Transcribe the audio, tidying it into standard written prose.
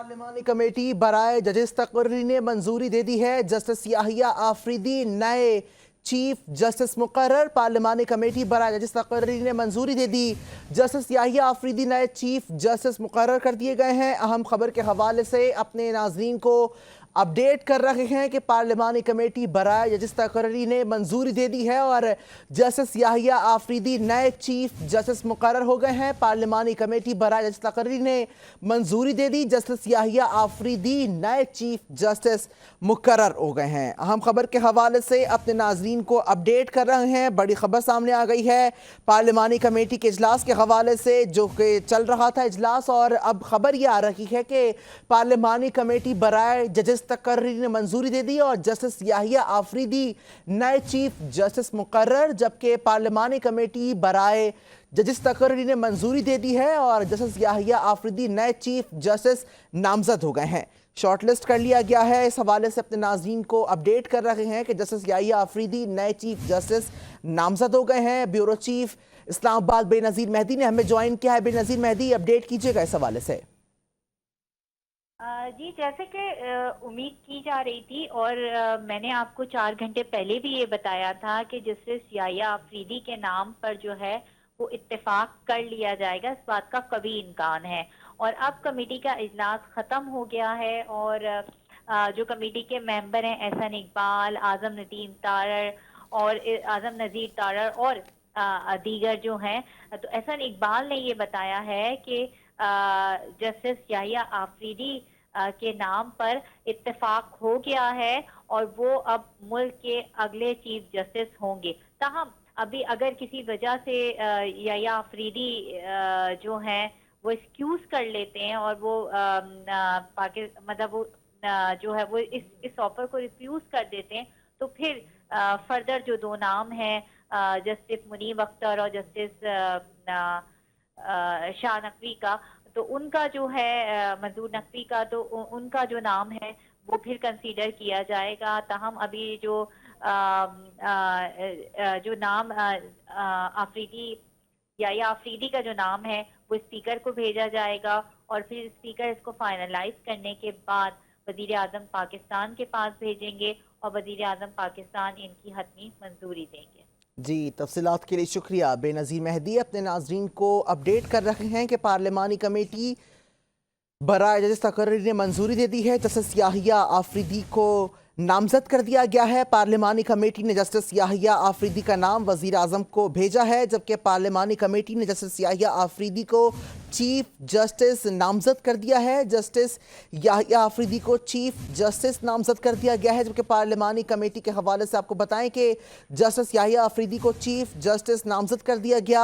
पार्लिमानी committee बराए जजेस तकर्री ने मंजूरी दे दी है। जस्टिस याहिया आफरीदी नए चीफ जस्टिस मुकर्रर। पार्लिमानी कमेटी बराए जजेस तकर्री ने मंजूरी दे दी। जस्टिस याहिया आफरीदी नए चीफ जस्टिस मुकर्रर कर दिए गए हैं। अहम खबर के हवाले से अपने नाजरीन को अपडेट कर रहे हैं कि पार्लिमानी कमेटी बराए जजेस तकर्री ने मंजूरी दे दी है और जस्टिस याहिया आफरीदी नए चीफ जस्टिस मुकर्रर हो गए हैं। पार्लिमानी कमेटी बराए जजेस तकर्री ने मंजूरी दे दी। जस्टिस याहिया आफरीदी नए चीफ जस्टिस मुकर्रर हो गए हैं। अहम खबर के हवाले से अपने नाजरीन को अपडेट कर रहे हैं। बड़ी खबर सामने आ गई है पार्लिमानी कमेटी के इजलास के हवाले से, जो कि चल रहा था इजलास, और अब खबर ये आ रही है कि पार्लिमानी कमेटी बराए जजेस तकर्री ने मंजूरी दे दी और जस्टिस याहिया आफरीदी नए चीफ जस्टिस मुकर्रर, जबकि पार्लिमानी कमेटी बराए जजेस तकर्री ने मंजूरी दे दी है और जस्टिस याहिया आफरीदी नए चीफ जस्टिस नामजद हो गए हैं। शॉर्टलिस्ट कर लिया गया है। इस हवाले से अपने नाजरीन को अपडेट कर रहे हैं कि जस्टिस याहिया आफरीदी नए चीफ जस्टिस नामजद हो गए हैं। ब्यूरो चीफ इस्लामाबाद बेनज़ीर मेहदी ने हमें ज्वाइन किया है। बेनज़ीर मेहदी, अपडेट कीजिएगा इस हवाले से। जी, जैसे कि उम्मीद की जा रही थी और मैंने आपको 4 घंटे पहले भी ये बताया था कि जस्टिस याहिया आफरीदी के नाम पर जो है वो इत्तेफाक कर लिया जाएगा, इस बात का कभी इम्कान है। और अब कमेटी का इजलास ख़त्म हो गया है और जो कमेटी के मेंबर हैं एहसन इकबाल, आज़म नज़ीर तारर और दीगर जो हैं, तो एहसन इकबाल ने ये बताया है कि जस्टिस याहिया आफरीदी के नाम पर इत्तेफाक हो गया है और वो अब मुल्क के अगले चीफ जस्टिस होंगे। ताहम अभी अगर किसी वजह से याहिया आफरीदी जो हैं वो एक्सक्यूज कर लेते हैं और वो मतलब वो जो है वो इस ऑफर को रिफ्यूज कर देते हैं, तो फिर फर्दर जो 2 नाम हैं जस्टिस मुनीब अख्तर और जस्टिस शाह नकवी का, तो उनका जो है मंजूर नकवी का, तो उनका जो नाम है वो फिर कंसीडर किया जाएगा। ताहम अभी जो नाम आफरीदी याहिया आफरीदी का जो नाम है वो स्पीकर को भेजा जाएगा और फिर स्पीकर इसको फाइनलाइज करने के बाद वजीर आज़म पाकिस्तान के पास भेजेंगे और वजीर आज़म पाकिस्तान इनकी हतमी मंजूरी देंगे। जी, तफसीलात के लिए शुक्रिया बेनज़ीर मेहदी। अपने नाजरीन को अपडेट कर रहे हैं कि पार्लिमानी कमेटी बराए जजेस तकर्री ने मंजूरी दे दी है। जस्टिस याहिया आफरीदी को नामजद कर दिया गया है। पार्लिमानी कमेटी ने जस्टिस याहिया आफरीदी का नाम वज़ीर आज़म को भेजा है, जबकि पार्लिमानी कमेटी ने जस्टिस याहिया आफरीदी को चीफ जस्टिस नामजद कर दिया है। जस्टिस याहिया आफरीदी को चीफ जस्टिस नामजद कर दिया गया है, जबकि पार्लिमानी कमेटी के हवाले से आपको बताएं कि जस्टिस याहिया आफरीदी को चीफ जस्टिस नामजद कर दिया गया।